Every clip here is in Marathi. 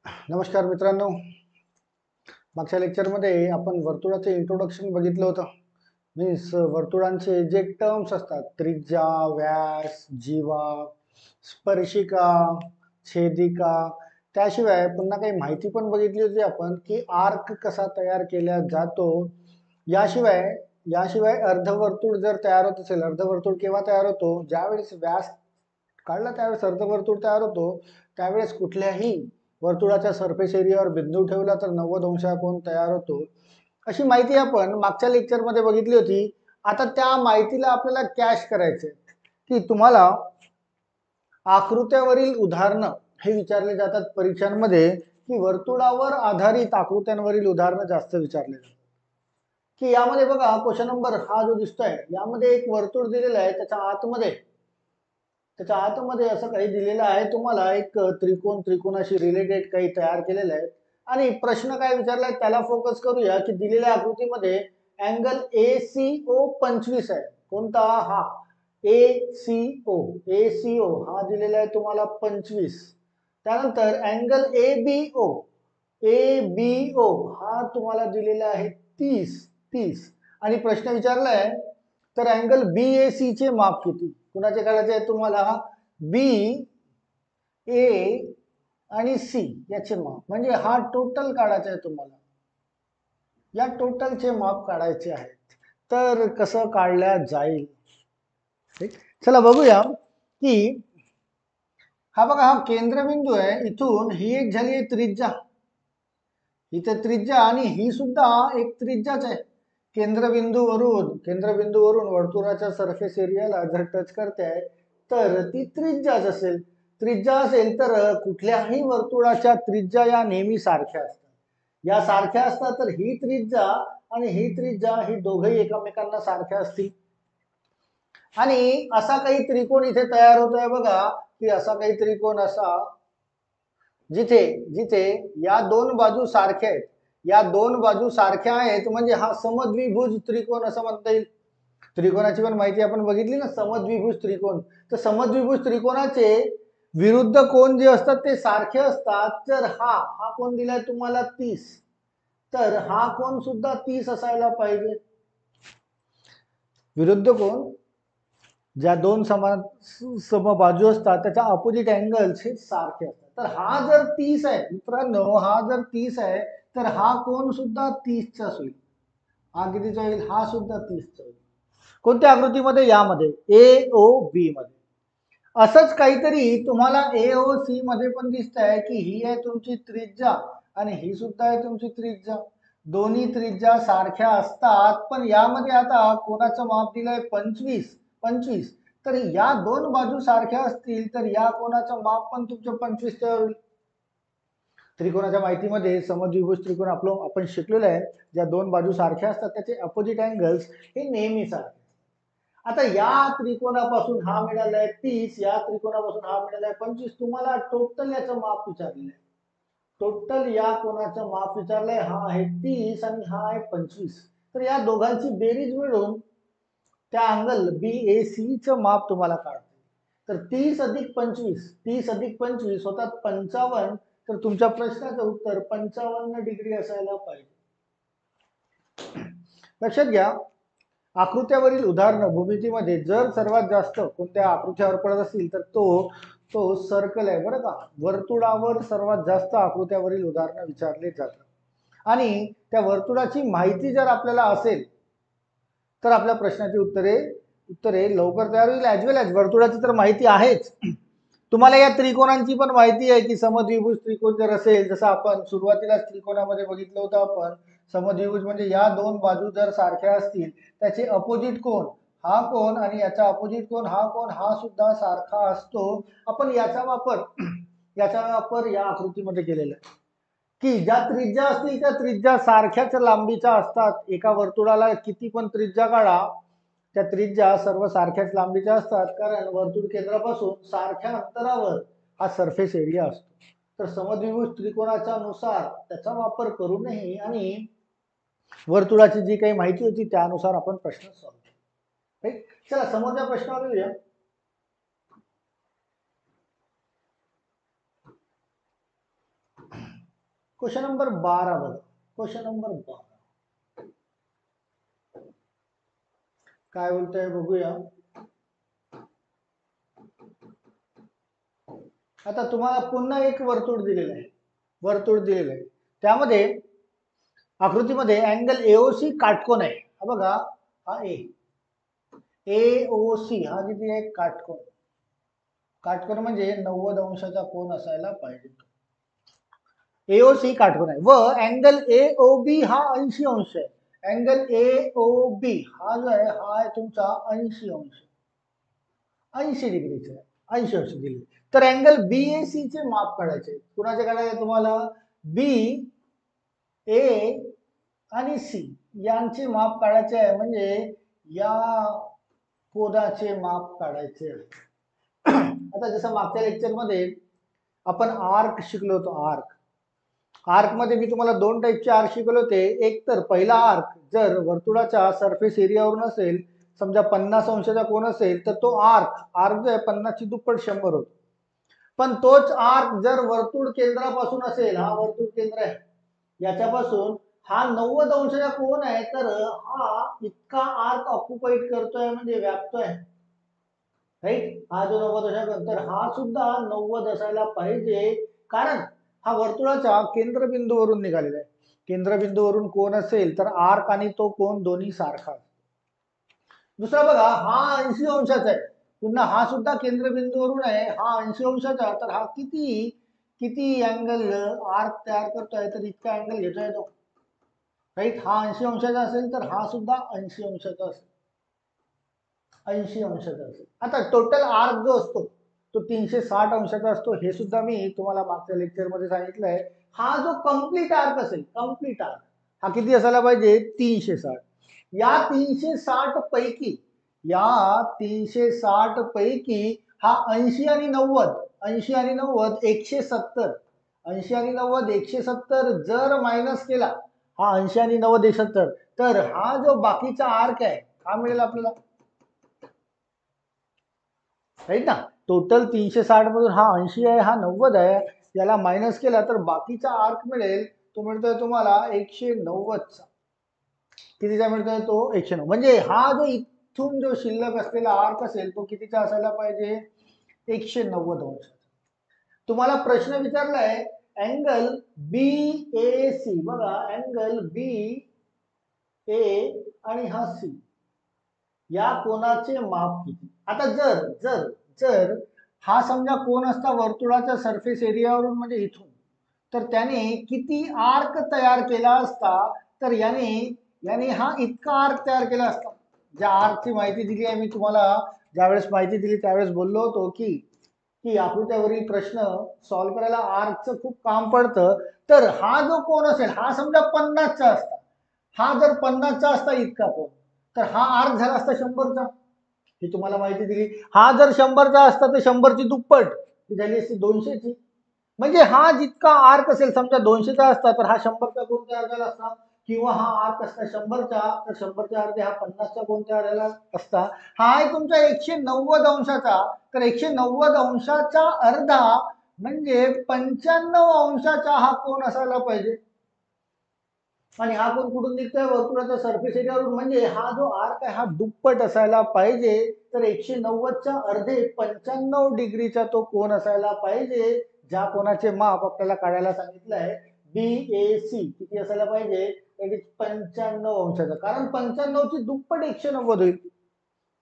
नमस्कार मित्रांनो, मागच्या लेक्चरमध्ये आपण वर्तुळाचे इंट्रोडक्शन बघितलं होतं. मीन्स वर्तुळांचे जे टर्म्स असतात, त्रिज्या, व्यास, जीवा, स्पर्शिका, छेदिका, त्याशिवाय पुन्हा काही माहिती पण बघितली होती आपण की आर्क कसा तयार केला जातो. याशिवाय याशिवाय अर्धवर्तुळ जर तयार होत असेल, अर्धवर्तुळ केव्हा तयार होतो, ज्यावेळेस व्यास काढला त्यावेळेस अर्धवर्तुळ तयार होतो. त्यावेळेस कुठल्याही वर्तुळाच्या सरफेस एरियावर बिंदू ठेवला तर 90 अंश कोन तयार होतो. अशी माहिती आपण मागच्या लेक्चरमध्ये बघितली होती. आता त्या माहितीला आपल्याला कॅश करायचे की तुम्हाला आकृत्यावरील उदाहरणं हे विचारले जातात परीक्षांमध्ये, की वर्तुळावर आधारित आकृत्यांवरील उदाहरणं जास्त विचारले जातात. की यामध्ये बघा क्वेश्चन नंबर हा जो दिसतोय, यामध्ये एक वर्तुळ दिलेला आहे, त्याच्या आतमध्ये असं काही दिलेलं आहे. तुम्हाला एक त्रिकोणाशी रिलेटेड काही तयार केलेलं आहे आणि प्रश्न काय विचारलाय त्याला फोकस करूया. की दिलेल्या आकृतीमध्ये अँगल ACO 25 आहे. कोणता? हा ACO हा दिलेला आहे तुम्हाला 25. त्यानंतर अँगल ABO हा तुम्हाला दिलेला आहे 30 आणि प्रश्न विचारलाय तर अँगल BAC चे माप किती? कुणाचे काढायचे आहे तुम्हाला? B, A आणि C याचे माप, म्हणजे हा टोटल काढायचा आहे तुम्हाला. या टोटलचे माप काढायचे आहेत. तर कसं काढल्या जाईल? चला बघूया की हा बघा, हा केंद्रबिंदू आहे. इथून ही एक झाली आहे त्रिज्या, इथे त्रिज्या आणि ही सुद्धा एक त्रिज्याच आहे. केंद्रबिंदूवरून वर्तुळाच्या सरफेस एरियाला जर टच करते तर ती त्रिज्याच असेल. त्रिज्या असेल तर कुठल्याही वर्तुळाच्या त्रिज्या या नेहमी सारख्या असतात. या सारख्या असतात तर ही त्रिज्या आणि ही त्रिज्या ही दोघेही एकमेकांना सारख्या असतील. आणि असा काही त्रिकोण इथे तयार होतोय बघा, की असा काही त्रिकोण असा जिथे जिथे या दोन बाजू सारख्या आहेत, या दोन बाजू सारख्या आहेत म्हणजे हा समद्विभुज त्रिकोण असं म्हणता येईल. त्रिकोणाची पण माहिती आपण बघितली ना, समद्विभुज त्रिकोण. तर समद्विभुज त्रिकोणाचे विरुद्ध कोण जे असतात ते सारखे असतात. तर हा कोण दिलाय तुम्हाला 30, तर हा कोण सुद्धा 30 असायला पाहिजे. विरुद्ध कोण ज्या दोन समबाजू असतात त्याच्या अपोजिट अँगल्स हे सारखे असतात. तर हा जर 30 आहे मित्रांनो, हा जर 30 आहे तर हा कोण सुद्धा 30 चा होईल. हा कितीचा होईल? हा सुद्धा 30 चा होईल. कोणत्या आकृतीमध्ये? यामध्ये AOB मध्ये. असंच काहीतरी तुम्हाला AOC मध्ये पण दिसत आहे की ही आहे तुमची त्रिज्या आणि ही सुद्धा आहे तुमची त्रिज्या. दोन्ही त्रिज्या सारख्या असतात, पण यामध्ये आता कोणाचं माप दिलंय 25. तर या दोन बाजू सारख्या असतील तर या कोणाचं माप पण तुमचं 25 होईल. त्रिकोणाच्या माहितीमध्ये समद्विभुज त्रिकोण आपण शिकलेलो आहे. ज्या दोन बाजू सारख्या असतात त्याचे अपोजिट अँगल्स हे नेहमी सारखे. आता या त्रिकोणापासून हा मिळालाय 30, या त्रिकोणापासून हा मिळालाय 25. तुम्हाला टोटल याचं माप विचारलेलं आहे. टोटल या कोणाचं माप विचारलंय. हा आहे 30 आणि हा आहे 25. तर या दोघांची बेरीज मिळून त्या अँगल BAC चं माप तुम्हाला काढते. तर 30 अधिक 25 होतात 55. तर तुमच्या प्रश्नाचं उत्तर 55 डिग्री असायला पाहिजे. लक्षात घ्या, आकृत्यावरील उदाहरणं भूमितीमध्ये जर सर्वात जास्त कोणत्या आकृत्यावर पडत असतील तर तो सर्कल आहे बरं का. वर्तुळावर सर्वात जास्त आकृत्यावरील उदाहरणं विचारले जातात आणि त्या वर्तुळाची माहिती जर आपल्याला असेल तर आपल्या प्रश्नाची उत्तरे लवकर तयार होईल. ॲज वेल ॲज वर्तुळाची तर माहिती आहेच, तुम्हाला या त्रिकोणांची पण माहिती आहे की समद्विभुज त्रिकोण जर असेल, जसं आपण सुरुवातीला त्रिकोणामध्ये बघितलं होतं आपण, समद्विभुज म्हणजे या दोन बाजू जर सारख्या असतील त्याचे अपोजिट कोण हा कोण आणि याचा अपोजिट कोण हा सुद्धा सारखा असतो. आपण याचा वापर या आकृतीमध्ये केलेला आहे की ज्या त्रिज्या असतील त्या त्रिज्या सारख्याच लांबीच्या असतात. एका वर्तुळाला किती पण त्रिज्या काढा, त्या त्रिज्या सर्व सारख्याच लांबीच्या असतात, कारण वर्तुळ केंद्रापासून सारख्या अंतरावर हा सरफेस एरिया असतो. तर समद्विभुज त्रिकोणाच्या नुसार त्याचा वापर करूनही आणि वर्तुळाची जी काही माहिती होती त्यानुसार आपण प्रश्न सॉल्व्ह केला. चला समोरच्या प्रश्नावर येऊया. क्वेश्चन नंबर 12 बघा, क्वेश्चन नंबर 12 काय बोलतोय बघूया. आता तुम्हाला पुन्हा एक वर्तुळ दिलेलं आहे, वर्तुळ दिलेलं आहे, त्यामध्ये आकृतीमध्ये अँगल एओसी काटकोन आहे. हा बघा, हा एओसी हा किती आहे, काटकोन. काटकोन म्हणजे 90 अंशाचा कोन असायला पाहिजे. एओसी काटकोन आहे व अँगल एओबी हा 80 अंश आहे. अँगल एओबी हा जो आहे हा आहे तुमचा 80 अंश, 80 डिग्रीचा आहे, 80 अंश दिले. तर अँगल बीएसी चे माप काढायचे. कुणाचे काढायचे तुम्हाला? बी, ए आणि सी यांचे माप काढायचे आहे, म्हणजे या कोनाचे माप काढायचे आहे. आता जसं मागच्या लेक्चर मध्ये आपण आर्क शिकलो होतो, आर्क. आर्क मध्ये मी तुम्हाला दोन टाईपचे आर्क शिकवले होते. एक तर पहिला आर्क जर वर्तुळाच्या सरफेस एरियावरून असेल, समजा 50 अंशाचा कोन असेल, तर तो आर्क जो आहे 50 ची दुप्पट 100 होतो. पण तोच आर्क जर वर्तुळ केंद्रापासून असेल, हा वर्तुळ केंद्र आहे, याच्यापासून हा 90 अंशाचा कोन आहे, तर हा इतका आर्क ऑक्युपाईड करतोय, म्हणजे व्यापतोय, राईट. हा जो 90 अंशाचा, तर हा सुद्धा 90 असायला पाहिजे, कारण हा वर्तुळाच्या केंद्रबिंदूवरून निघालेला आहे. केंद्रबिंदूवरून कोन असेल तर आर्क आणि तो कोन दोन्ही सारखा. दुसरा बघा, हा 80 अंशाचा आहे, पुन्हा हा सुद्धा केंद्रबिंदूवरून आहे, हा 80 अंशाचा, तर हा किती किती अँगल आर्क तयार करतोय, तर इतका अँगल घेतोय तो, राईट. हा 80 अंशाचा असेल तर हा सुद्धा 80 अंशाचा असेल, 80 अंशाचा असेल. आता टोटल आर्क जो असतो तो 360 अंशाचा असतो, हे सुद्धा मी तुम्हाला मागच्या लेक्चर मध्ये सांगितलंय. हा जो कंप्लीट आर्क असेल, कंप्लीट आर्क हा किती असायला पाहिजे, 360. या 360 पैकी, या 360 पैकी हा 80 आणि 90, 80 आणि 90 170, 80 आणि 90 170 जर मायनस केला, हा 80 आणि 90 170, तर हा जो बाकीचा आर्क आहे हा मिळेल आपल्याला, राईट ना. टोटल 360 मधून हा 80 आहे, हा 90 आहे, याला मायनस केला तर बाकीचा आर्क मिळेल, तो मिळतोय तुम्हाला 190 चा. कितीचा मिळतोय तो? 190. म्हणजे हा जो इथून जो शिल्लक असलेला आर्क असेल तो कितीचा असायला पाहिजे, 190 अंश. तुम्हाला प्रश्न विचारलाय अँगल बी ए सी, बघा अँगल बी ए आणि हा सी या कोनाचे माप किती. आता जर जर जर हा समजा कोन असता वर्तुळाच्या सरफेस एरियावरून, म्हणजे इथून, तर त्याने किती आर्क तयार केला असता, तर याने याने हा इतका आर्क तयार केला असता. ज्या आर्कची माहिती दिली आहे मी तुम्हाला, ज्यावेळेस माहिती दिली त्यावेळेस बोललो होतो की की आकृत्यावरील प्रश्न सॉल्व्ह करायला आर्कचं खूप काम पडतं. तर हा जो कोन असेल, हा समजा 50चा असता, हा जर 50चा असता इतका कोन, तर हा आर्क झाला असता 100चा, ही तुम्हाला माहिती दिली. हा जर 100चा असता तर 100ची दुप्पट ही झाली असती 200ची. म्हणजे हा जितका आर्क असेल, समजा 200चा असता तर हा 100चा कोन तयार झाला असता, किंवा हा आर्क असता 100चा तर 100च्या अर्धे हा 50चा कोन तयार झाला असता. हा आहे तुमचा 190 अंशाचा, तर 190 अंशाचा अर्धा म्हणजे 95 अंशाचा हा कोन असायला पाहिजे. आणि हा कोन कुठून निघतोय, वर्तुळाच्या सरफेस एरियावरून, म्हणजे हा जो आर्क आहे हा दुप्पट असायला पाहिजे. तर 190च्या अर्धे 95 डिग्रीचा तो कोन असायला पाहिजे, ज्या कोनाचे माप आपल्याला काढायला सांगितलं आहे बीएसी. किती असायला पाहिजे, 95 अंशाचा, कारण 95ची दुप्पट 190 होईल,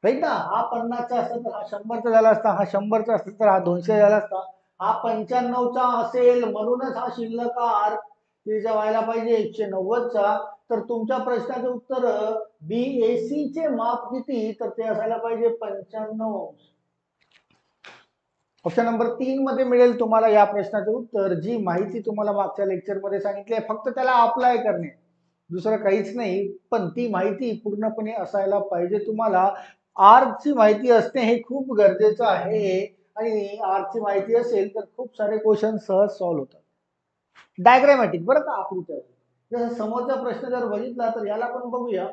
राईट ना. हा 50चा असता तर हा 100चा झाला असता, हा 100चा असता तर हा 200 झाला असता, हा 95चा असेल, म्हणूनच हा शिल्लक आर्क तिचा व्हायला पाहिजे 190चा. तर तुमच्या प्रश्नाचे उत्तर बीएसी चे माप किती, तर ते असायला पाहिजे 95 अंश. ऑप्शन नंबर 3 मध्ये मिळेल तुम्हाला या प्रश्नाचे उत्तर. जी माहिती तुम्हाला मागच्या लेक्चर मध्ये सांगितली आहे, फक्त त्याला अप्लाय करणे, दुसरं काहीच नाही. पण ती माहिती पूर्णपणे असायला पाहिजे तुम्हाला. आर्कची माहिती असणे हे खूप गरजेचं आहे, आणि आर्कची माहिती असेल तर खूप सारे क्वेश्चन सहज सॉल्व्ह होतात. डायग्रामॅटिक बरं का, आकृत्या. जसं समोरचा प्रश्न जर बघितला तर याला पण बघूया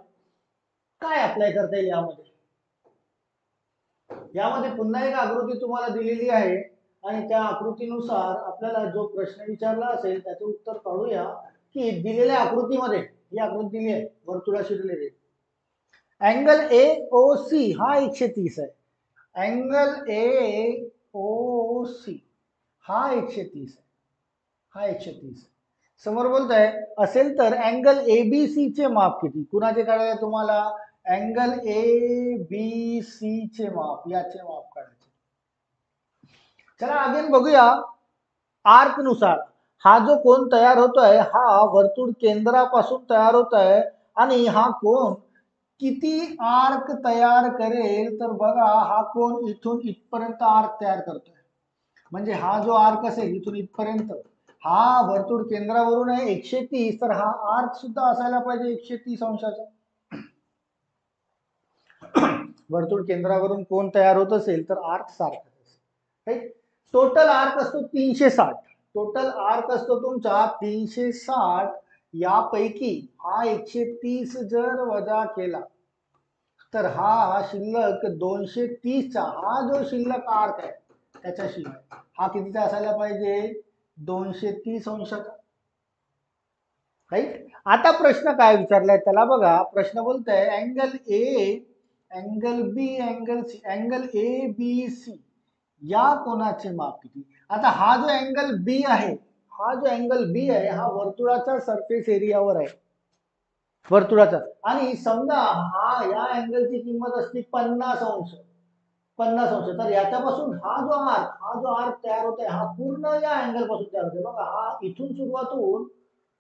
काय अप्लाय करता येईल. यामध्ये पुन्हा एक आकृती तुम्हाला दिलेली आहे, आणि त्या आकृतीनुसार आपल्याला जो प्रश्न विचारला असेल त्याचं उत्तर काढूया की दिलेल्या आकृतीमध्ये, ही आकृती दिली आहे वर्तुळाशी related, angle A O C हा 130 आहे, अँगल ए ओ सी हा 130 आहे, हा 130 समोर बोलताय असेल तर अँगल एबीसी चे माप किती, कुणाचे काढायचे तुम्हाला, अँगल ए बी सी चे माप, याचे माप काढायचे. चला अगेन बघूया आर्क नुसार हा जो कोण तयार होतोय हा वर्तुळ केंद्रापासून तयार होतोय आणि हा कोण किती आर्क तयार करेल, तर बघा हा कोण इथून इथपर्यंत आर्क तयार करतोय, म्हणजे हा जो आर्क असेल इथून इथपर्यंत हा वर्तुळ केंद्रावरून आहे 130, तर हा आर्क सुद्धा असायला पाहिजे 130 अंशाचा. वर्तुळ केंद्रावरून कोण तयार होत असेल तर आर्क सारखा. टोटल आर्क असतो 360, टोटल आर्क असतो तुमचा 360, यापैकी हा 130 जर वजा केला तर हा शिल्लक 230चा, हा जो शिल्लक आर्क आहे त्याच्याशिवाय हा कितीचा असायला पाहिजे, 230 अंशाचा. राईट. आता प्रश्न काय विचारलाय त्याला बघा, प्रश्न बोलतोय angle A, angle B, angle C, angle A B C या कोणाचे माप किती. आता हा जो अँगल बी आहे, हा जो अँगल बी आहे हा वर्तुळाचा सरफेस एरियावर आहे, वर्तुळाचा, आणि समजा हा या अँगलची किंमत असते 50 अंश, 50 अंश, तर याच्यापासून हा जो आर्क तयार होतोय हा पूर्ण या अँगल पासून तयार होतोय. बघा हा इथून सुरुवात होऊन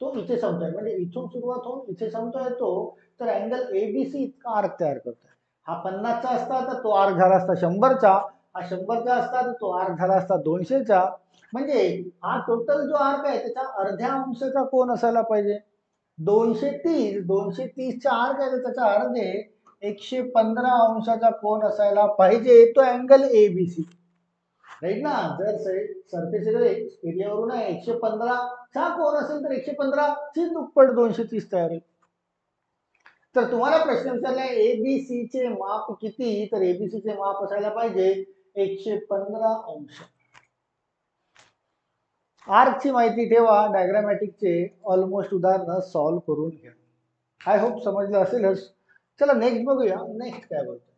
तो इथे संपतोय, म्हणजे इथून सुरुवात होऊन इथे संपतोय तो, तर अँगल एबीसी इतका आर्क तयार करतोय. हा 50चा असता तर तो आर्क झाला असता 100चा, हा 100चा असता तर तो आर्क झाला असता 200चा, म्हणजे हा टोटल जो आर्क आहे त्याच्या अर्ध्या अंशाचा कोण असायला पाहिजे, 230, 230चा आर्क आहे तर त्याचा अर्धे 115 अंशाचा कोण असायला पाहिजे, तो अँगल एबीसी. राईट ना, जर सरफेस एरियावरून 115चा कोण असेल तर 115 ची दुप्पट 230 तयार होईल. तर तुम्हाला प्रश्न विचारलाय एबीसी चे माप किती, तर एबीसी चे माप असायला पाहिजे 115 अंश. आर्कची माहिती ठेवा, डायग्रामॅटिकचे ऑलमोस्ट उदाहरण सॉल्व्ह करून घ्या. आय होप समजलं असेलच. चला नेक्स्ट बघूया, नेक्स्ट काय बोलतो.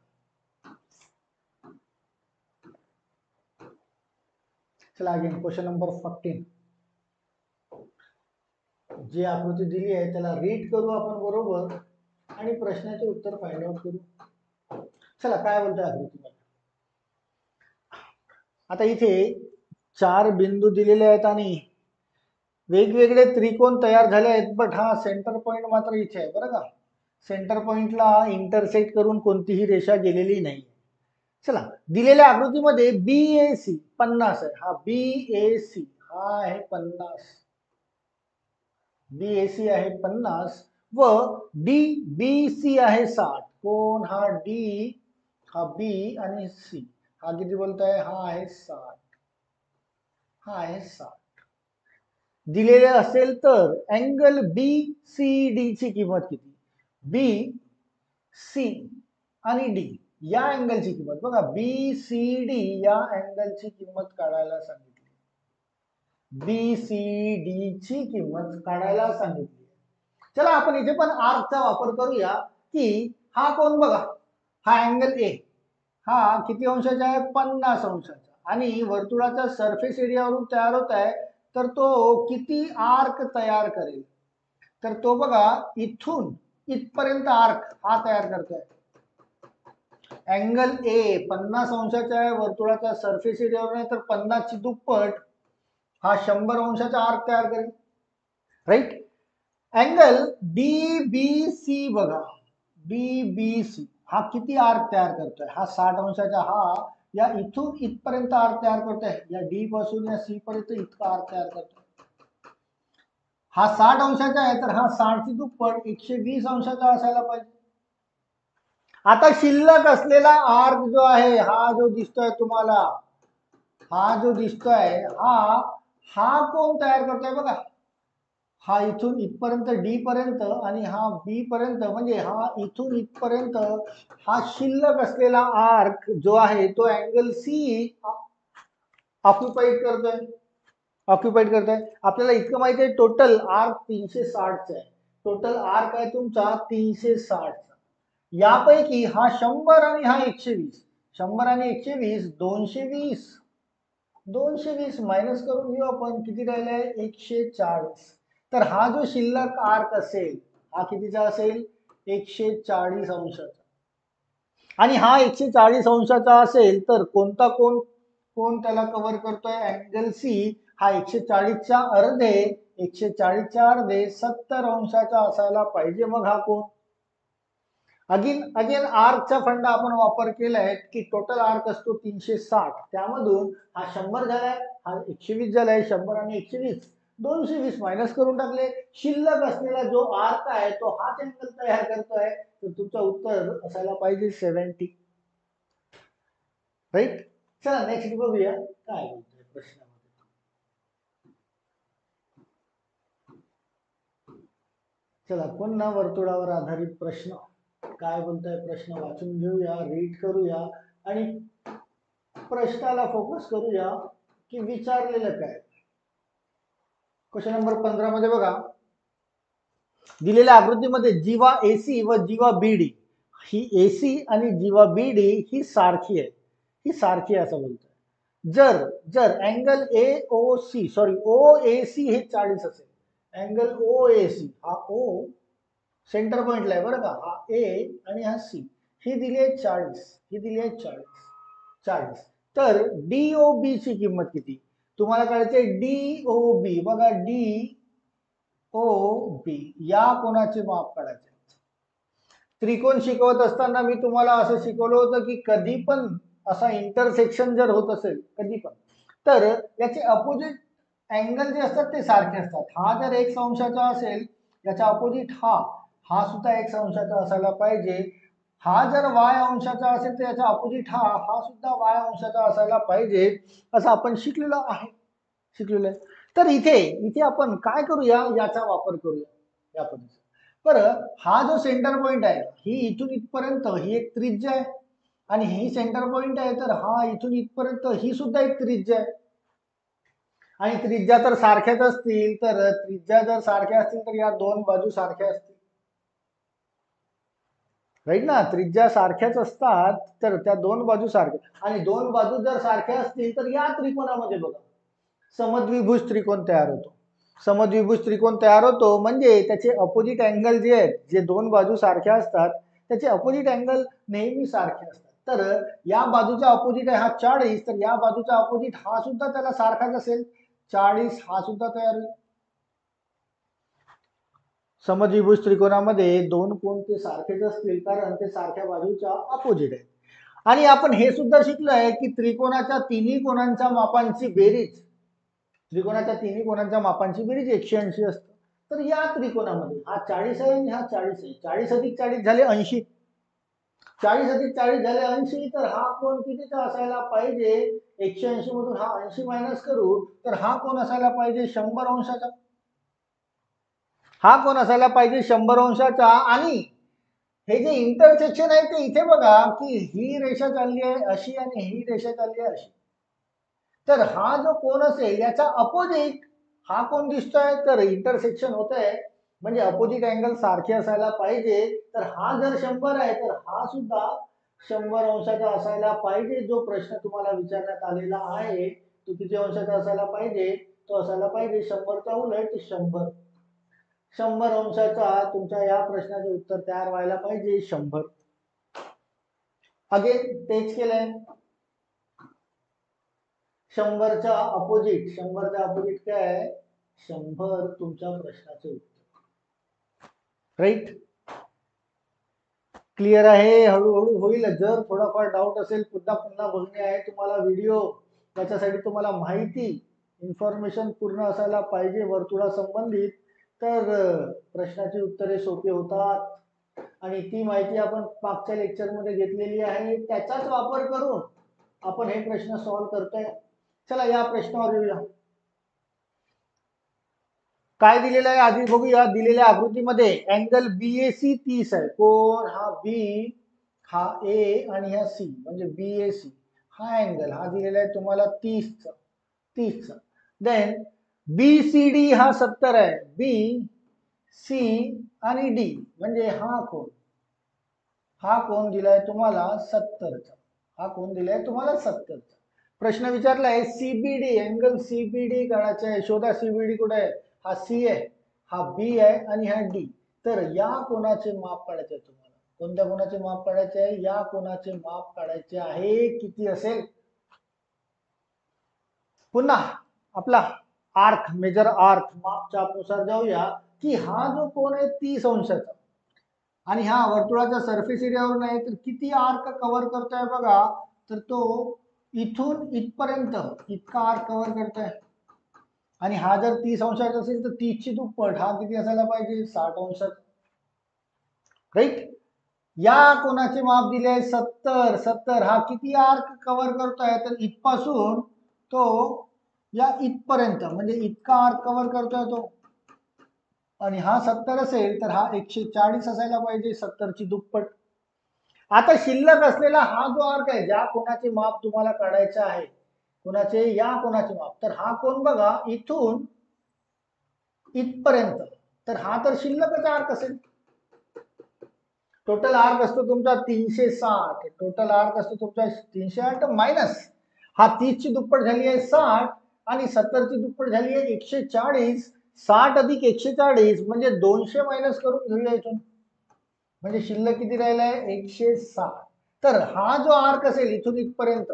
चला अगेन क्वेश्चन नंबर 14, जी आकृती दिली आहे त्याला रीड करू आपण बरोबर आणि प्रश्नाचे उत्तर फाइंड आउट करू. चला काय बोलतोय आकृतीमध्ये, आता इथे 4 बिंदू दिलेले आहेत आणि वेगवेगळे त्रिकोण तयार झाले आहेत, बट हा सेंटर पॉइंट मात्र इथे आहे बरं का, सेंटर पॉइंटला इंटरसेक्ट करून कोणतीही रेषा गेलेली नाही. चला दिलेल्या आकृतीमध्ये बीएसी 50 आहे, हा बीएसी हा आहे 50, बीएसी आहे 50 व डी बी सी आहे 60, कोण हा डी, हा बी आणि सी हा किती बोलताय, हा आहे 60, हा आहे 60. दिलेले असेल तर अँगल बी सी डी ची किंमत किती, बी सी आणि डी या अँगलची किंमत, बघा बी सी डी या अँगलची किंमत काढायला सांगितली, बी सी डी ची किंमत काढायला सांगितली. चला आपण इथे पण आर्कचा वापर करूया की हा कोण बघा, हा अँगल ए हा किती अंशाचा आहे, 50 अंशाचा, आणि वर्तुळाचा सरफेस एरियावरून तयार होत आहे, तर तो किती आर्क तयार करेल, तर तो बघा इथून इथपर्यंत आर्क हा तयार करतोय. अँगल ए 50 अंशाचा आहे, वर्तुळाचा सरफेस एरियावर आहे, तर 50 ची दुप्पट हा 100 अंशाचा आर्क तयार करेल. Right. Angle D B C बघा, डी बी सी हा किती आर्क तयार करतोय, हा 60 अंशाचा, हा या इथून इथपर्यंत आर्क तयार करतोय, या डी पासून या सी पर्यंत इतका आर्क तयार करतोय. हा 60 अंशाचा आहे तर हा 60 ची दुप्पट 120 अंशाचा असायला पाहिजे. आता शिल्लक असलेला आर्क जो आहे, हा जो दिसतोय तुम्हाला, हा जो दिसतोय हा कोण तयार करतोय बघा, हा इथून इथपर्यंत डी पर्यंत आणि हा बी पर्यंत, म्हणजे हा इथून इथपर्यंत हा शिल्लक असलेला आर्क जो आहे तो अँगल सी ऑक्युपाईड करतोय. आपल्याला इतकं माहिती आहे टोटल आर्क 360 आहे. टोटल आर्क आहे तुमचा 360. यापैकी हा 100 आणि हा 120. 100 आणि 120 220. 220 मायनस करून घेऊ आपण, किती राहिलाय 140. तर हा जो शिल्लक आर्क असेल हा कितीचा असेल 140 अंशाचा. आणि हा 140 अंशाचा असेल तर कोणता कोण कोण त्याला कव्हर करतोय, अँगल सी हा 140च्या अर्धे 140च्या अर्धे 70 अंशाचा असायला पाहिजे. मग हा कोण अगेन अगेन आर्कचा फंडा आपण वापर केलाय की टोटल आर्क असतो 360. त्यामधून हा 100 झालाय, हा 120 झालाय. 100 आणि 120 220 मायनस करून टाकले. शिल्लक असलेला जो आर्क आहे तो हाच अँगल तयार करतोय. तर तुमचं उत्तर असायला पाहिजे 70. राईट. चला नेक्स्ट बघूया काय बोलतोय प्रश्नामध्ये. चला पुन्हा वर्तुळावर आधारित प्रश्न. काय बोलतोय प्रश्न वाचून घेऊया, रीड करूया आणि प्रश्नाला फोकस करूया की विचारलेलं काय. क्वेश्चन नंबर 15 मध्ये बघा, दिलेल्या आकृतीमध्ये जीवा एसी व जीवा बीडी ही एसी आणि जीवा बीडी ही सारखी आहे. ही सारखी आहे असं बोलतोय. जर जर अँगल ओ ए सी हे 40 असेल, अँगल ओ ए सी हा ओ सेंटर पॉइंटला आहे बरं का, हा ए आणि हा सी, ही दिली आहे 40. ही दिली आहे 40. तर डीओबी ची किंमत किती तुम्हाला कळते. डीओबी बघा, डी ओ बी या कोणाचे माप काढायचे. त्रिकोण शिकवत असताना मी तुम्हाला असं शिकवलं होतं की कधी पण असा इंटरसेक्शन जर होत असेल कधी पण, तर याचे अपोजिट अँगल जे असतात ते सारखे असतात. हा जर 1 अंशाचा असेल याचा अपोजिट हा सुद्धा 1 अंशाचा असायला पाहिजे. हा जर y अंशाचा असेल तर याचा अपोजिट हा सुद्धा y अंशाचा असायला पाहिजे, असं आपण शिकलेलो आहे. तर इथे इथे आपण काय करूया, याचा वापर करूया या पद्धतीने. बरं, हा जो सेंटर पॉइंट आहे ही इथून इथपर्यंत ही एक त्रिज्या आहे आणि ही सेंटर पॉइंट आहे, तर हा इथून इथपर्यंत ही सुद्धा एक त्रिज्या आहे. आणि त्रिज्या तर सारख्याच असतील, तर त्रिज्या जर सारख्या असतील तर या दोन बाजू सारख्या असतील. राईट ना, त्रिज्या सारख्याच असतात तर त्या दोन बाजू सारख्या, आणि दोन बाजू जर सारख्या असतील तर या त्रिकोणामध्ये बघा समद्विभुज त्रिकोण तयार होतो. समद्विभुज त्रिकोण तयार होतो म्हणजे त्याचे अपोजिट अँगल जे आहेत, जे दोन बाजू सारख्या असतात त्याचे अपोजिट अँगल नेहमी सारखे असतात. तर या बाजूचा अपोजिट आहे हा 40, तर या बाजूचा अपोजिट हा सुद्धा त्याला सारखाच असेल 40, हा सुद्धा तयार होईल. समद्विभुज त्रिकोणामध्ये दोन कोण ते सारखेच असतील कारण ते सारख्या बाजूच्या अपोजिट आहेत. आणि आपण हे सुद्धा शिकलोय की त्रिकोणाच्या तिन्ही कोणांच्या मापांची बेरीज, त्रिकोणाच्या तिन्ही कोणांच्या मापांची बेरीज 180 असते. तर या त्रिकोणामध्ये हा 40 आहे आणि हा 40 आहे, 40 अधिक 40 झाले 80. 40 अधिक 40 झाले 80, तर हा कोण कितीचा असायला पाहिजे, 180 मधून हा 80 मायनस करू तर हा कोण असायला पाहिजे 100 अंशाचा. हा कोण असायला पाहिजे 100 अंशाचा. आणि हे जे इंटरसेक्शन आहे ते इथे बघा की ही रेषा चालली आहे अशी आणि ही रेषा चालली आहे अशी. तर हा जो कोण असेल याचा अपोजिट हा कोण दिसतोय, तर इंटरसेक्शन होत आहे म्हणजे अपोजिट अँगल सारखे असायला पाहिजे. तर हा जर 100 आहे तर हा सुद्धा 100 अंशाचा असायला पाहिजे. जो प्रश्न तुम्हाला विचारण्यात आलेला आहे तो किती अंशाचा असायला पाहिजे, तो असायला पाहिजे 100चा उलट 100. 100 अंशाचा तुमच्या या प्रश्नाचे उत्तर तयार व्हायला पाहिजे 100. अगेन तेच केलंय. 100चा अपोजिट काय आहे, 100 तुमच्या प्रश्नाचे उत्तर. राईट. क्लिअर आहे, हळूहळू होईल. जर थोडाफार डाऊट असेल पुन्हा पुन्हा बघणे आहे तुम्हाला व्हिडिओ, त्याच्यासाठी तुम्हाला माहिती इन्फॉर्मेशन पूर्ण असायला पाहिजे वर्तुळा संबंधित, तर प्रश्नाची उत्तरे सोपी होतात. आणि ती माहिती आपण मागच्या लेक्चरमध्ये घेतलेली आहे, त्याचाच वापर करून आपण हे प्रश्न सॉल्व्ह करतोय. चला या प्रश्नावर येऊया. काय दिलेलं आहे आधी बघूया. दिलेल्या आकृतीमध्ये अँगल बीएसी 30 आहे. कोण हा बी, हा ए आणि हा सी, म्हणजे बीएसी हा अँगल हा दिलेला आहे तुम्हाला 30चा. 30चा. देन BCD हा 70 आहे. बी सी आणि डी म्हणजे हा कोण दिलाय तुम्हाला 70चा. हा कोण दिलाय तुम्हाला 70चा. प्रश्न विचारलाय सीबीडी, अँगल सीबीडी काढायचा आहे. शोधा सीबीडी कुठे आहे. हा सी आहे, हा बी आहे आणि हा डी. तर या कोणाचे माप काढायचे आहे तुम्हाला. कोणत्या कोणाचे माप काढायचे आहे. या कोणाचे माप काढायचे आहे. किती असेल. पुन्हा आपला आर्क, मेजर आर्क माप चापनुसार जाऊया की हा जो कोण आहे 30 अंशाचा आणि हा वर्तुळाच्या सरफेस एरियावर आहे, तर किती आर्क कव्हर करतोय बघा. तर तो इथून इथपर्यंत इतका आर्क कव्हर करतोय. आणि हा जर 30 अंशाचा असेल तर 30 ची दुप्पट हा किती असायला पाहिजे 60 अंशाचा. राईट. या कोणाचे माप दिले 70. हा किती आर्क कव्हर करतोय तर इथपासून तो या इथपर्यंत म्हणजे इतका आर्क कव्हर करतोय तो. आणि हा 70 असेल तर हा 140 असायला पाहिजे 70 ची दुप्पट. आता शिल्लक असलेला हा जो आर्क आहे, ज्या कोणाचे माप तुम्हाला काढायचे आहे, कोणाचे या कोणाचे माप, तर हा कोण बघा इथून इथपर्यंत. तर हा तर शिल्लकच आर्क असेल. टोटल आर्क असतो तुमचा 360. टोटल आर्क असतो तुमचा 360 मायनस हा 30 ची दुप्पट झाली आहे 60 आणि 70 ची दुप्पट झाली आहे 140. 60 अधिक 140 म्हणजे 200 मायनस करून घेऊया इथून. म्हणजे शिल्लक किती राहिलाय 160. तर हा जो आर्क असेल इथून इथपर्यंत,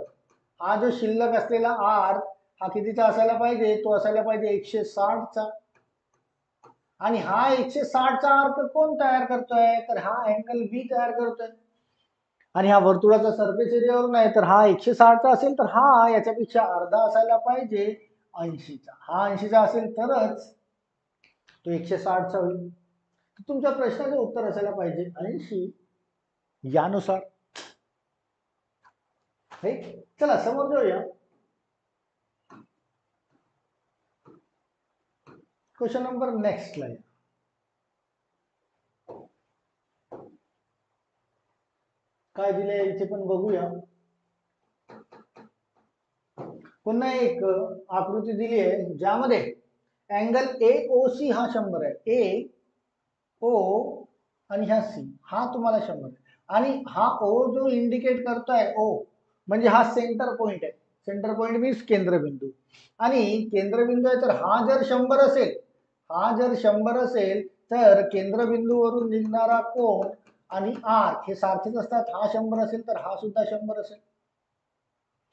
हा जो शिल्लक असलेला आर्क हा कितीचा असायला पाहिजे. तो असायला पाहिजे 160चा. आणि हा 160चा आर्क कोण तयार करतोय तर हा अँगल बी तयार करतोय. आणि हा वर्तुळाचा सरफेस एरियावरून आहे, तर हा 160चा असेल तर हा याच्यापेक्षा अर्धा असायला पाहिजे 80चा. हा 80चा असेल तरच तो 160चा होईल. तुमच्या प्रश्नाचं उत्तर असायला पाहिजे 80 यानुसार. चला समोर जाऊया. क्वेश्चन नंबर नेक्स्ट ला काय दिले इथे पण बघूया. पुन्हा एक आकृती दिली आहे ज्यामध्ये अँगल AOC हा 100 आहे. ए ओ आणि हा सी हा तुम्हाला 100 आहे. आणि हा ओ जो इंडिकेट करतोय ओ म्हणजे हा सेंटर पॉइंट आहे. सेंटर पॉइंट मीन्स केंद्रबिंदू. आणि केंद्रबिंदू आहे तर हा जर 100 असेल, हा जर 100 असेल तर केंद्रबिंदूवरून निघणारा कोन आणि आर्क हे सारखेच असतात. हा 100 असेल तर हा सुद्धा 100 असेल.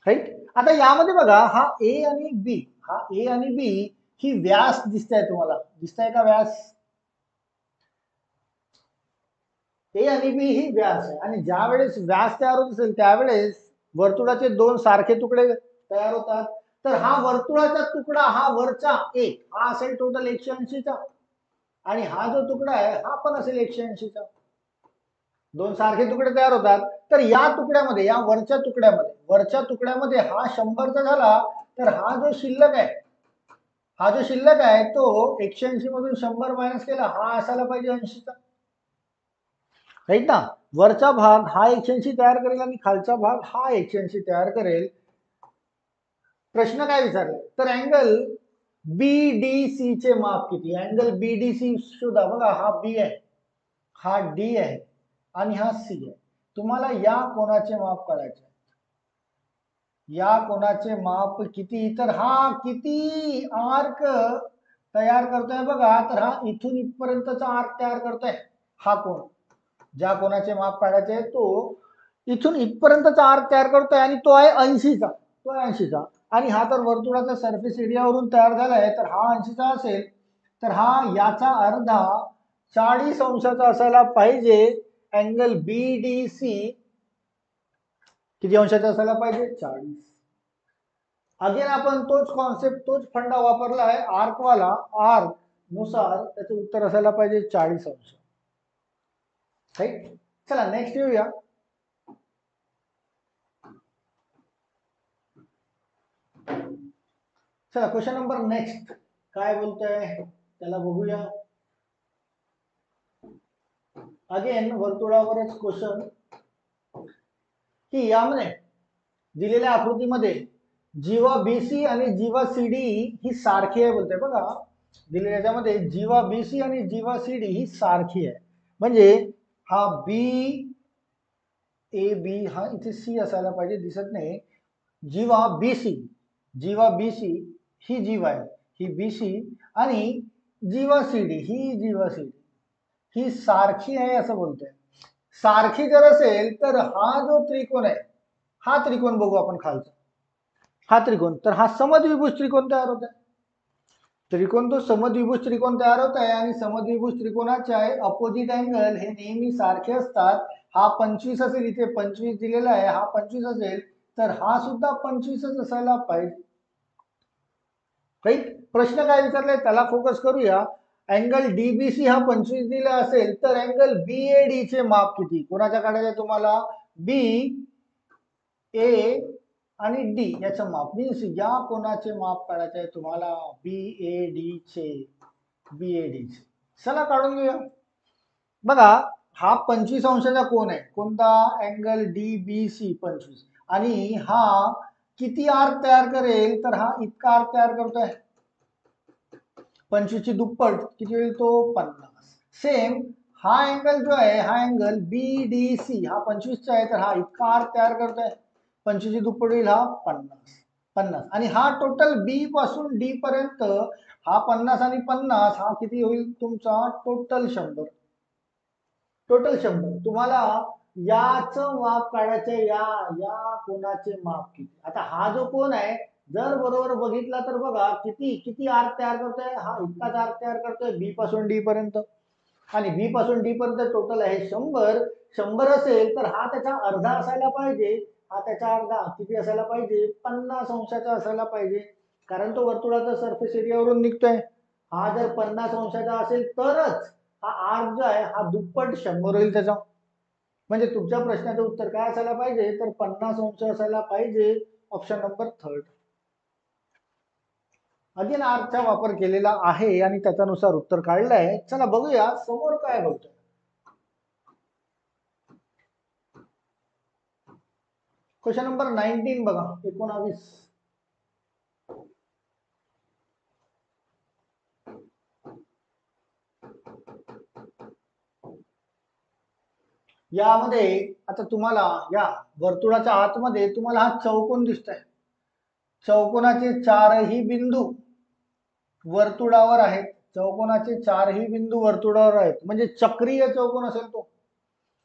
राईट. आता यामध्ये बघा हा ए आणि बी, हा ए आणि बी ही व्यास दिसताय तुम्हाला. दिसताय का व्यास. ए आणि बी ही व्यास आहे. आणि ज्या वेळेस व्यास तयार होत असेल त्यावेळेस वर्तुळाचे दोन सारखे तुकडे तयार होतात. तर हा वर्तुळाचा तुकडा हा वरचा एक हा असेल टोटल 180चा. आणि हा जो तुकडा आहे हा पण असेल 180चा. दोन सारखे तुकडे तयार होतात. तर या तुकड्यामध्ये, या वरच्या तुकड्यामध्ये हा 100चा झाला तर हा जो शिल्लक आहे तो 180 मधून 100 मायनस केला हा असायला पाहिजे 80चा. राईट ना. वरचा भाग हा 180 तयार करेल आणि खालचा भाग हा 180 तयार करेल. प्रश्न काय विचारला तर अँगल BDC चे माप किती. अँगल BDC शोधा. बघा हा बी आहे, हा डी आहे आणि हा सी आहे. तुम्हाला या कोणाचे माप काढायचे. या कोणाचे माप किती तर हा किती आर्क तयार करतोय बघा. तर हा इथून इथपर्यंतचा आर्क तयार करतोय. हा कोण ज्या कोणाचे माप काढायचे तो इथून इथपर्यंतचा आर्क तयार करतोय आणि तो आहे 80चा. तो आहे 80चा. आणि हा तर वर्तुळाचा सरफेस एरियावरून तयार झालाय तर हा 80चा असेल तर हा याचा अर्धा 40 अंशाचा असायला पाहिजे. अँगल BDC किती अंशाचा असायला पाहिजे 40. अगेन आपण तोच कॉन्सेप्ट तोच फंडा वापरला आहे आर्कवाला. आर्क नुसार त्याचं उत्तर असायला पाहिजे 40 अंश. राईट. चला नेक्स्ट येऊया. चला क्वेश्चन नंबर नेक्स्ट काय बोलतोय त्याला बघूया. अगेन वर्तुळावरच क्वेश्चन की यामध्ये दिलेल्या आकृतीमध्ये जीवा बीसी आणि जीवा सीडी ही सारखी आहे बोलते बघा, दिलेल्या याच्यामध्ये जीवा बीसी आणि जीवा सीडी ही सारखी आहे. म्हणजे हा बी ए बी हा इथे सी असायला पाहिजे, दिसत नाही. जीवा बीसी, जीवा बीसी ही जीवा आहे, ही बीसी, आणि जीवा सीडी ही जीवा सीडी ही सारखी आहे असं बोलतोय. सारखी जर असेल तर हा जो त्रिकोण आहे, हा त्रिकोण बघू आपण खालचा, हा त्रिकोण, तर हा समद्विभुज त्रिकोण तयार होत आहे. त्रिकोण तो समद्विभुज त्रिकोण तयार होत आहे, आणि समद्विभुज त्रिकोणाचे अपोजिट अँगल हे नेहमी सारखे असतात. हा 25 असेल, इथे 25 दिलेला आहे, हा 25 असेल तर हा सुद्धा 25च असायला पाहिजे. राईट. प्रश्न काय विचारलाय त्याला फोकस करूया. अँगल डीबीसी हा 25 दिला असेल तर अँगल बीएडी चे माप किती, कोणाच्या काढायचे तुम्हाला, बी ए आणि डी याचं माप, मीन्स या कोणाचे माप काढायचे आहे तुम्हाला, बीएडी चे, बीएडी चे. चला काढून घेऊया. बघा हा 25 अंशाचा कोण आहे, कोणता, अँगल डीबीसी 25, आणि हा किती आर्क तयार करेल, तर हा इतका आर्क तयार करतोय, 25 ची दुप्पट किती होईल तो 50. सेम हा अँगल जो आहे, हा अँगल बीडीसी हा 25 चा आहे, तर हा इतका आर्क तयार करतोय, 25 ची दुप्पट होईल हा 50, आणि हा टोटल बी पासून डी पर्यंत हा 50 आणि 50 हा किती होईल तुमचा, टोटल 100, टोटल 100. तुम्हाला याचं माप काढायचं, या कोणाचे माप किती. आता हा जो कोण आहे जर बरोबर बघितला तर बघा किती किती आर्क तयार करतोय, हा इतकाच आर्क तयार करतोय बी पासून डी पर्यंत, आणि बी पासून डी पर्यंत टोटल आहे 100. 100 असेल तर हा त्याचा अर्धा असायला पाहिजे, हा त्याचा अर्धा किती असायला पाहिजे, 50 अंशाचा असायला पाहिजे, कारण तो वर्तुळाचा सरफेस एरियावरून निघतोय. हा जर 50 अंशाचा असेल तरच हा आर्क जो आहे हा दुप्पट 100 होईल त्याचा. म्हणजे तुमच्या प्रश्नाचं उत्तर काय असायला पाहिजे, तर 50 अंश असायला पाहिजे, ऑप्शन नंबर 3. अगेन आर्कचा वापर केलेला आहे आणि त्याच्यानुसार उत्तर काढलं आहे. चला बघूया समोर काय बोलतोय. क्वेश्चन नंबर 19 बघा, 19. यामध्ये आता तुम्हाला या वर्तुळाच्या आतमध्ये तुम्हाला हा चौकोन दिसतोय, चौकोनाचे चारही बिंदू वर्तुळावर आहेत, चौकोनाचे चारही बिंदू वर्तुळावर आहेत, म्हणजे चक्रीय चौकोन असेल तो.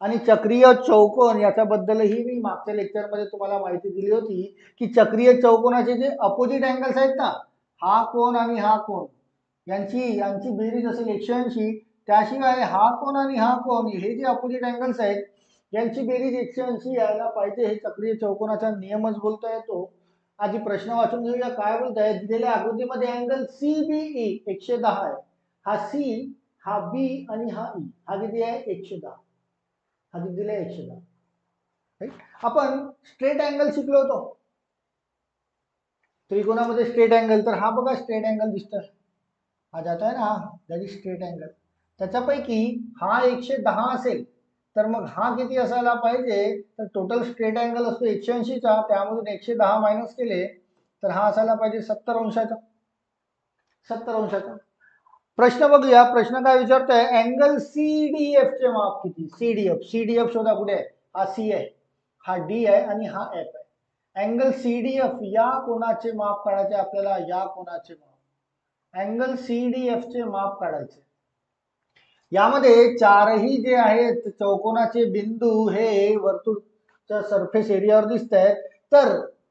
आणि चक्रीय चौकोन याच्याबद्दलही मी मागच्या लेक्चरमध्ये तुम्हाला माहिती दिली होती की चक्रीय चौकोनाचे जे अपोजिट अँगल्स आहेत ना, हा कोन आणि हा कोन, यांची बेरीज असेल 180. त्याशिवाय हा कोन आणि हा कोन हे जे अपोजिट अँगल्स आहेत यांची बेरीज 180 यायला पाहिजे, हे चक्रीय चौकोनाचा नियमच बोलतोय तो. आधी प्रश्न वाचून घेऊया काय बोलताय. दिलेल्या आकृतीमध्ये अँगल सीबीई 110 आहे, हा सी, हा बी आणि हा ई, हा किती आहे 110, हा किती दिलाय 110. आपण स्ट्रेट अँगल शिकलो होतो त्रिकोणामध्ये, स्ट्रेट अँगल, तर हा बघा स्ट्रेट अँगल दिसतोय, हा जातोय ना, दॅट इज स्ट्रेट अँगल. त्याच्यापैकी हा 110 असेल तर मग हा किती असायला पाहिजे, तर टोटल स्ट्रेट अँगल असतो 180 चा, त्यामधून 110 मायनस केले तर हा असायला पाहिजे 70 अंशाचा, 70 अंशाचा. प्रश्न बघूया, प्रश्न काय विचारतोय, अँगल सीडीएफ चे माप किती, सीडीएफ, सीडीएफ शोधा, कुठे आहे, हा सी आहे, हा डी आहे आणि हा एफ आहे. अँगल सीडीएफ या कोणाचे माप काढायचे आपल्याला, या कोणाचे माप, अँगल सीडीएफ चे माप काढायचे. यामध्ये चारही जे आहेत चौकोनाचे बिंदू हे वर्तुळच्या सरफेस एरियावर दिसत आहेत.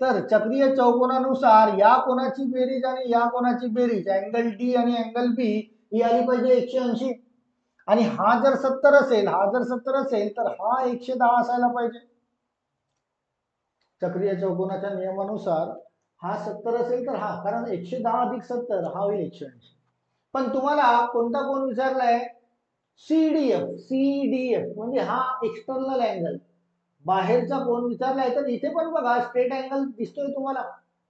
तर चक्रीय चौकोनानुसार या कोणाची बेरीज आणि या कोणाची बेरीज, अँगल डी आणि अँगल बी ही आली पाहिजे 180, आणि हा जर 70 असेल, हा जर 70 असेल तर हा 110 असायला पाहिजे. चक्रीय चौकोनाच्या नियमानुसार हा 70 असेल तर हा, कारण 110 अधिक 70 हा होईल 180. पण तुम्हाला कोणता कोण विचारलाय, सीडीएफ, सीडीएफ म्हणजे हा एक्सटर्नल अँगल, बाहेरचा कोण विचारलाय. तर इथे पण बघा स्ट्रेट अँगल दिसतोय तुम्हाला,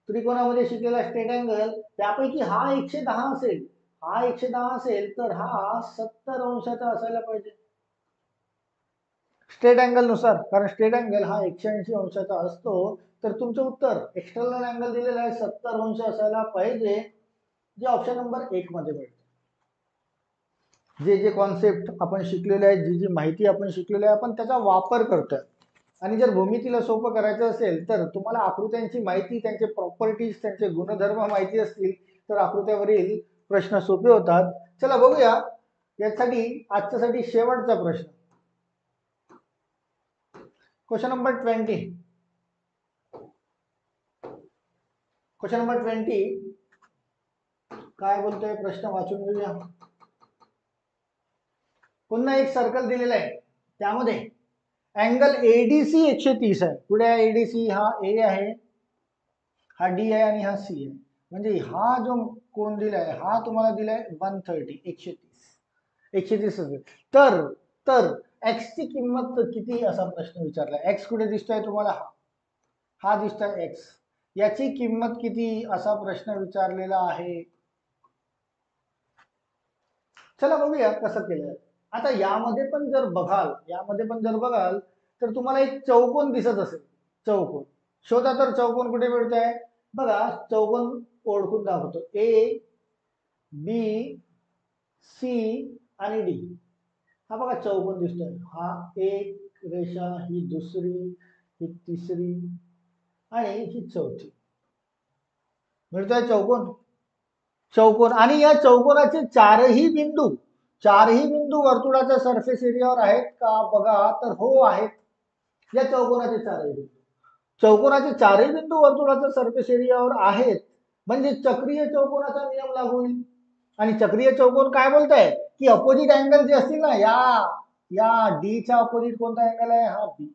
त्रिकोणामध्ये शिकलेला स्ट्रेट अँगल, त्यापैकी हा 110 असेल, हा 110 असेल तर हा 70 अंशाचा असायला पाहिजे स्ट्रेट अँगल नुसार, कारण स्ट्रेट अँगल हा 180 अंशाचा असतो. तर तुमचं उत्तर एक्सटर्नल अँगल दिलेला आहे 70 अंश असायला पाहिजे, जे ऑप्शन नंबर 1 मध्ये मिळतं. जे जे कॉन्सेप्ट आपण शिकलेले आहे, जी जी माहिती आपण शिकलेली आहे, आपण त्याचा वापर करतोय. आणि जर भूमितीला सोपं करायचं असेल तर तुम्हाला आकृत्यांची माहिती, त्यांचे प्रॉपर्टीज, त्यांचे गुणधर्म माहिती असतील तर आकृत्यावरील प्रश्न सोपे होतात. चला बघूया यासाठी आजच्यासाठी शेवटचा प्रश्न. Question number 20. क्वेश्चन नंबर 20 काय बोलतोय प्रश्न वाचून घेऊया. पुन्हा एक सर्कल दिलेला आहे, त्यामध्ये अँगल एडीसी 130 आहे. पुढे एडीसी हा ए आहे, हा डी आहे आणि हा सी आहे. म्हणजे हा जो कोण दिलाय हा तुम्हाला दिलाय 130 130. तर तर एक्स ची किंमत किती असा प्रश्न विचारलाय. एक्स कुठे दिसतोय तुम्हाला, हा दिसतोय एक्स, याची किंमत किती असा प्रश्न विचारलेला आहे. चला बघूया कसं केलं. आता यामध्ये पण जर बघाल तर तुम्हाला एक चौकोन दिसत असेल. चौकोन शोधा. तर चौकोन कुठे मिळतोय बघा. चौकोन ओळखून दाखवतो. ए बी सी आणि डी. हा बघा चौकोन दिसतोय. हा एक रेषा, ही दुसरी, ही तिसरी आणि ही चौथी. मिळतोय चौकोन. आणि या चौकोनाचे चारही बिंदू वर्तुळाच्या सरफेस एरियावर आहेत का बघा. तर हो आहेत. या चौकोनाचे चारही बिंदू वर्तुळाच्या सरफेस एरियावर आहेत. म्हणजे चक्रीय चौकोनाचा नियम लागू होईल. आणि चक्रीय चौकोन काय बोलताय की अपोजिट अँगल जे असतील ना, या डी च्या अपोजिट कोणता अँगल आहे, हा बी.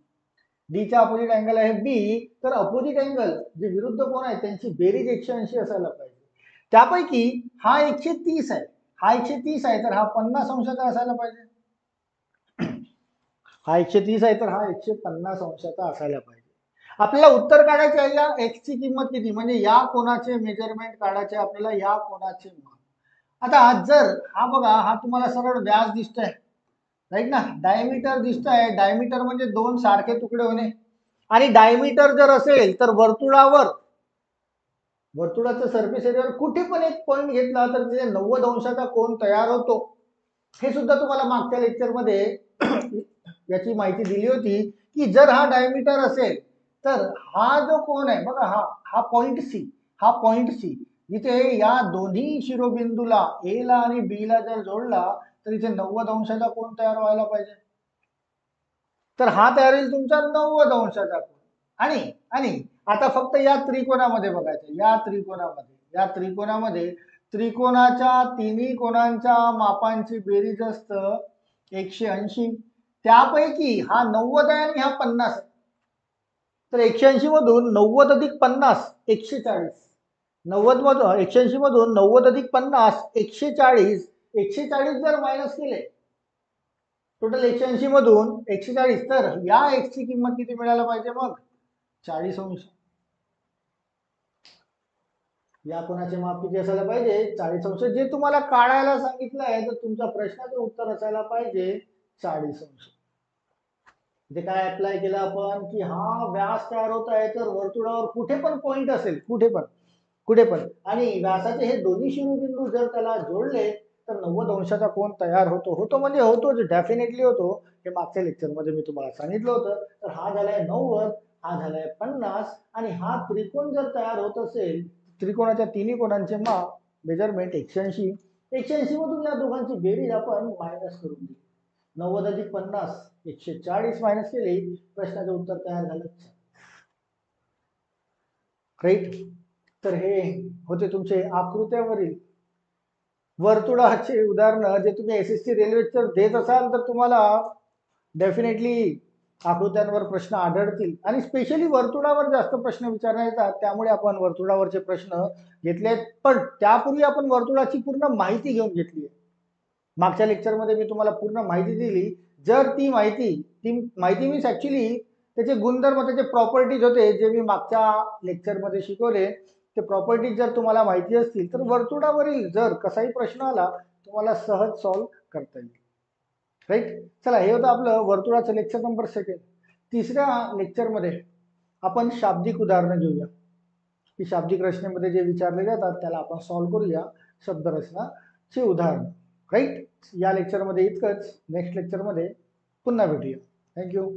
डी चा अपोजिट अँगल आहे बी. तर अपोजिट अँगल जे विरुद्ध कोण आहे त्यांची बेरीज 180 असायला पाहिजे. त्यापैकी हा 130 आहे, तर हा 50 अंशाचा असायला पाहिजे. हा 130 आहे तर हा 150 अंशाचा असायला पाहिजे. आपल्याला उत्तर काढायचे आहे या एक्स ची किंमत किती, म्हणजे या कोणाचे मेजरमेंट काढायचे आपल्याला, या कोणाचे माप. आता जर हा बघा, हा तुम्हाला सरळ व्यास दिसतोय राईट ना, डायमीटर दिसतोय. डायमीटर म्हणजे दोन सारखे तुकडे होणे. आणि डायमीटर जर असेल तर वर्तुळाच्या सरफेस एरियावर कुठे पण एक पॉईंट घेतला तर तिथे 90 अंशाचा कोन तयार होतो. हे सुद्धा तुम्हाला मागच्या लेक्चरमध्ये याची माहिती दिली होती की जर हा डायमीटर असेल तर हा जो कोन आहे बघा, हा पॉइंट सी, जिथे या दोन्ही शिरोबिंदूला ए ला आणि बी ला जर जोडला तर इथे 90 अंशाचा कोन तयार व्हायला पाहिजे. तर हा तयार होईल तुमचा 90 अंशाचा कोन. आणि आता फक्त या त्रिकोणामध्ये बघायचं. या त्रिकोणामध्ये त्रिकोणाच्या तिन्ही कोणांच्या मापांची बेरीज असतं 180. त्यापैकी हा 90 आहे आणि हा 50 आहे. तर 180 मधून 90 अधिक 50 140. 180 मधून 90 अधिक 50 140. 140 जर मायनस केले टोटल 180 मधून 140, तर या एक्स ची किंमत किती मिळायला पाहिजे मग 40 अंश. या कोणाचे माप किती असायला पाहिजे 40 अंश. जे तुम्हाला काढायला सांगितलं आहे तर तुमच्या प्रश्नाचं उत्तर असायला पाहिजे 40 अंश. म्हणजे काय अप्लाय केलं आपण की हा व्यास तयार होत आहे तर वर्तुळावर कुठे पण पॉइंट असेल, कुठे पण आणि व्यासाचे हे दोन्ही शिरोबिंदू जर त्याला जोडले तर 90 अंशाचा कोन तयार होतो म्हणजे होतोच, डेफिनेटली होतो. हे मागच्या लेक्चरमध्ये मी तुम्हाला सांगितलं होतं. तर हा झालाय 90, हा झालाय 50 आणि हा त्रिकोण जर तयार होत असेल, त्रिकोणाच्या तिन्ही कोणांचे माप मेजरमेंट 180. 180 मधून या दोघांची बेरीज आपण मायनस करून दिली. 90 अधिक 50 140 मायनस केली, प्रश्नाचं उत्तर तयार झालं. राईट. तर हे होते तुमचे आकृत्यावरील वर्तुळाचे उदाहरण. जे तुम्ही एसएससी रेल्वेचं देत असाल तर तुम्हाला डेफिनेटली आकृत्यांवर प्रश्न आढळतील. आणि स्पेशली वर्तुळावर जास्त प्रश्न विचारण्यात येतात, त्यामुळे आपण वर्तुळावरचे प्रश्न घेतले. पण त्यापूर्वी आपण वर्तुळाची पूर्ण माहिती घेऊन घेतली. मागच्या लेक्चरमध्ये मी तुम्हाला पूर्ण माहिती दिली. जर ती माहिती मीन्स ऍक्च्युली त्याचे गुणधर्म, त्याचे प्रॉपर्टीज होते जे मी मागच्या लेक्चरमध्ये शिकवले. ते प्रॉपर्टीज जर तुम्हाला माहिती असतील तर वर्तुळावरील जर कसाही प्रश्न आला तुम्हाला सहज सॉल्व्ह करता येईल. राईट. चला, हे होतं आपलं वर्तुळाचं लेक्चर नंबर 2. तिसऱ्या लेक्चरमध्ये आपण शाब्दिक उदाहरणं घेऊया की शाब्दिक रचनेमध्ये जे विचारले जातात त्याला आपण सॉल्व्ह करूया शब्दरचनाची उदाहरणं. राईट. या लेक्चरमध्ये इतकंच. नेक्स्ट लेक्चरमध्ये पुन्हा भेटूया. थँक्यू.